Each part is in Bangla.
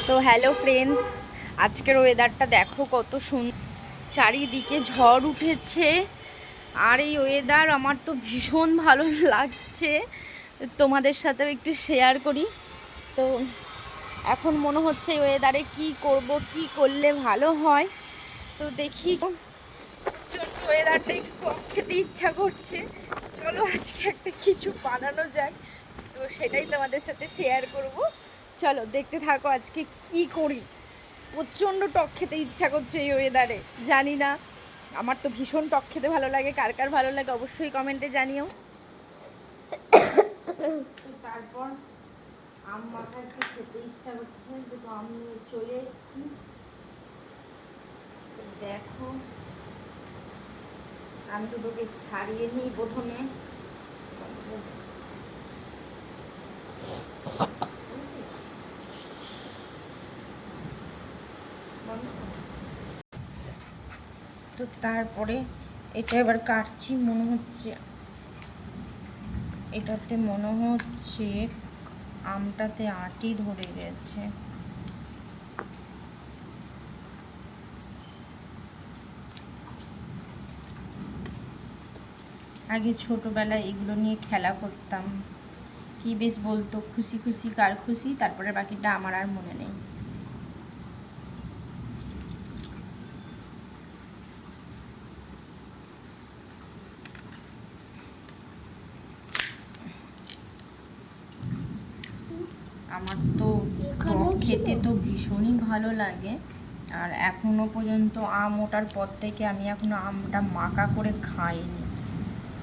সো হ্যালো ফ্রেন্ডস, আজকের ওয়েদারটা দেখো কত সুন্দর, চারিদিকে ঝড় উঠেছে। আর এই ওয়েদার আমার তো ভীষণ ভালো লাগছে, তোমাদের সাথেও একটু শেয়ার করি। তো এখন মনে হচ্ছে এই ওয়েদারে কি করব, কি করলে ভালো হয়। তো দেখি, প্রচণ্ড ওয়েদারটা একটু টক খেতে ইচ্ছা করছে। চলো আজকে একটা কিছু বানানো যাক, তো সেটাই তোমাদের সাথে শেয়ার করব। চলো দেখতে থাকো আজকে কি করি। প্রচণ্ড টক খেতে ইচ্ছা করছে এই ওয়েদারে, জানি না, আমার তো ভীষণ টক খেতে ভালো লাগে, কার কার ভালো লাগে অবশ্যই কমেন্টে জানিও। তারপর আম মাখা একটু খেতে ইচ্ছা করছে, দুটো আম নিয়ে চলে এসেছি। দেখো আমি দুটোকে ছাড়িয়ে নিই প্রথমে। তো তারপরে এটা এবার কাটছি, মনে হচ্ছে এটাতে আমটাতে আঁটি ধরে গেছে। আগে ছোটবেলায় এগুলো নিয়ে খেলা করতাম, কি বেশ বলতো, খুশি খুশি কার খুশি, তারপরে বাকিটা আমার আর মনে নেই। আমার তো খেতে তো ভীষণই ভালো লাগে, আর এখনো পর্যন্ত আম ওঠার পর থেকে আমি এখনো আমটা মাখা করে খাইনি।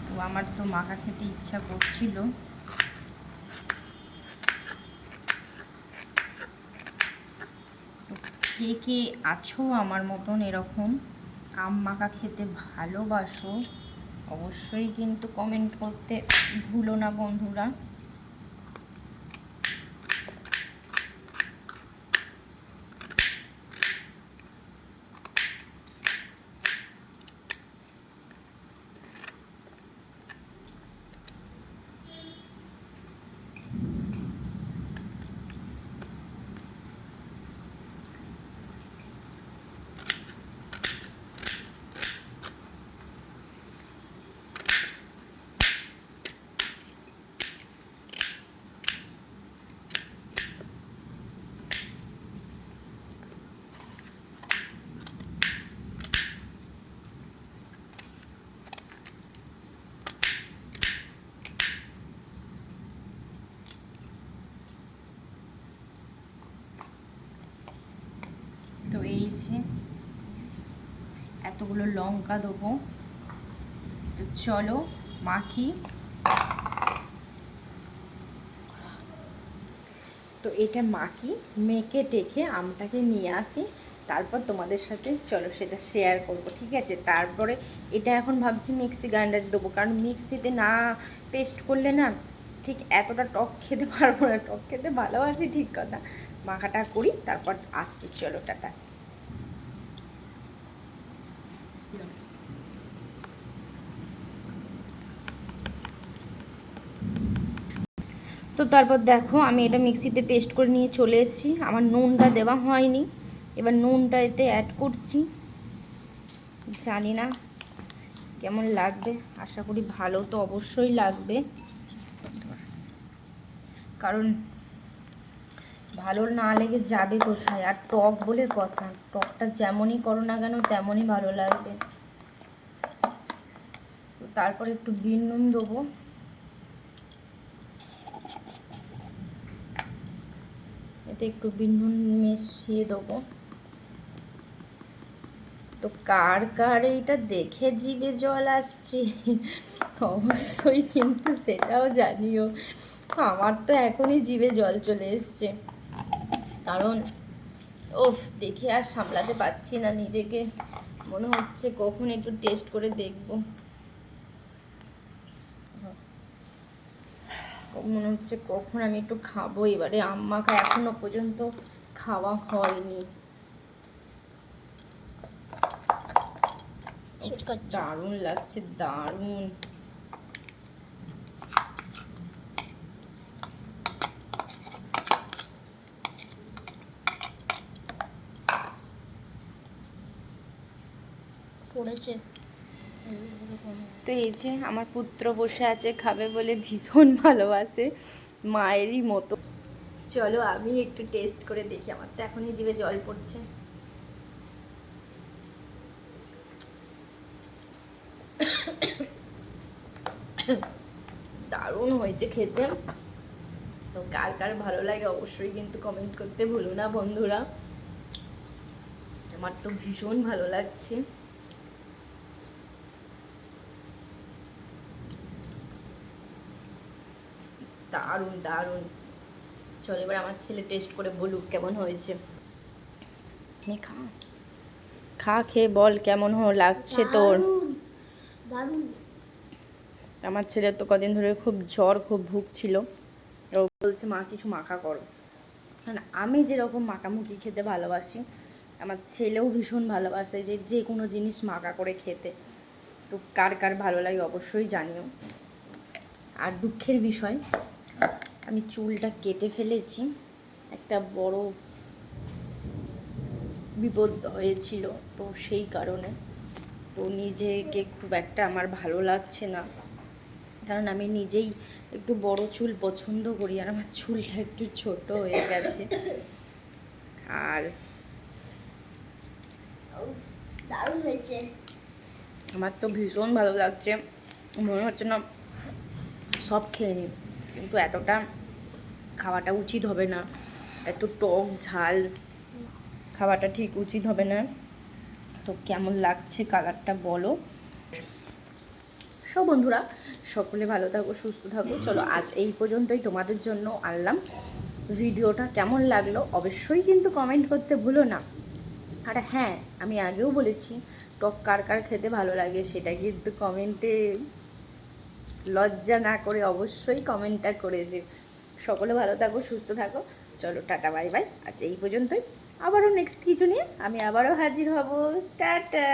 তো আমার তো মাখা খেতে ইচ্ছা করছিল। কে কে আছো আমার মতন এরকম আম মাখা খেতে ভালোবাসো, অবশ্যই কিন্তু কমেন্ট করতে ভুলো না বন্ধুরা। তো এই যে এতগুলো লঙ্কা দেবো, তো চলো মাখি। তো এটা মাখি, মেখে টেখে আমটাকে নিয়ে আসি, তারপর তোমাদের সাথে চলো সেটা শেয়ার করব, ঠিক আছে? তারপরে এটা এখন ভাবছি মিক্সি গ্রাইন্ডারে দেবো, কারণ মিক্সিতে না পেস্ট করলে না ঠিক এতটা টক খেতে পারবো না। টক খেতে ভালোবাসি ঠিক কথা, মাখাটা করি তারপর আসছি, চলো টাটা। তো তারপর দেখো আমি এটা মিক্সিতে পেস্ট করে নিয়ে চলে এসেছি। আমার নুনটা দেওয়া হয়নি, এবার নুনটা এতে অ্যাড করছি। জানি না কেমন লাগবে, আশা করি ভালো তো অবশ্যই লাগবে, কারণ ভালো না লেগে যাবে কোথায়। আর টক বলে কথা, টকটা যেমনই করো না কেন তেমনই ভালো লাগবে। তো তারপরে একটু বিন নুন দেবো, এতে একটু বিন নুন মিশিয়ে দেবো। তো কার কার এইটা দেখে জিভে জল আসছে অবশ্যই কিন্তু সেটাও জানিও। আমার তো এখনই জিভে জল চলে এসছে, কারণ ওফ দেখে আর সামলাতে পারছি না নিজেকে, মনে হচ্ছে কখন একটু টেস্ট করে দেখব। মনে হচ্ছে কখন আমি একটু খাবো এবারে আম মাখা, এখনো পর্যন্ত খাওয়া হয়নি। দারুণ লাগছে, দারুণ। পড়েছে। তো এই যে আমার পুত্র বসে আছে খাবে বলে, ভীষণ ভালোবাসে, মায়েরই মতো। চলো আমি একটু টেস্ট করে দেখি, আমার তো এখনই জিভে জল পড়ছে। দারুণ হয়েছে খেতে। তো কার কার ভালো লাগে অবশ্যই কিন্তু কমেন্ট করতে ভুলো না বন্ধুরা। আমার তো ভীষণ ভালো লাগছে। দারুণ দারুণ। চল এবার আমার ছেলে টেস্ট করে বলুক কেমন হয়েছে। খা খা, খেয়ে বল কেমন লাগছে তোর। দারুণ। আমার ছেলের তো কদিন ধরে খুব জ্বর, খুব ভুগছিল। ও বলছে মা কিছু মাখা করো। মানে আমি যেরকম মাখামুখি খেতে ভালোবাসি, আমার ছেলেও ভীষণ ভালোবাসে যে যে কোনো জিনিস মাখা করে খেতে। তো কার কার ভালো লাগে অবশ্যই জানিও। আর দুঃখের বিষয়, আমি চুলটা কেটে ফেলেছি, একটা বড় বিপদ হয়েছিল, তো সেই কারণে। তো নিজেকে খুব একটা আমার ভালো লাগছে না, কারণ আমি নিজেই একটু বড় চুল পছন্দ করি, আর আমার চুলটা একটু ছোট হয়ে গেছে। আর দারুণ হয়েছে। আমার তো ভীষণ ভালো লাগছে, মনে হচ্ছে না সব খেয়ে নিই, কিন্তু এতটা খাওয়াটা উচিত হবে না, এত টক ঝাল খাওয়াটা ঠিক উচিত হবে না। তো কেমন লাগছে কালারটা বলো। সব বন্ধুরা সকলে ভালো থাকো, সুস্থ থাকো। চলো আজ এই পর্যন্তই তোমাদের জন্য আনলাম। ভিডিওটা কেমন লাগলো অবশ্যই কিন্তু কমেন্ট করতে ভুলো না। আর হ্যাঁ, আমি আগেও বলেছি টক কার কার খেতে ভালো লাগে সেটা কিন্তু কমেন্টে লজ্জা না করে অবশ্যই কমেন্টটা করে যে। সকলে ভালো থাকো, সুস্থ থাকো। চলো টাটা বাই বাই, আজ এই পর্যন্তই। আবারও নেক্সট কিছু নিয়ে আমি আবারও হাজির হব। টাটা।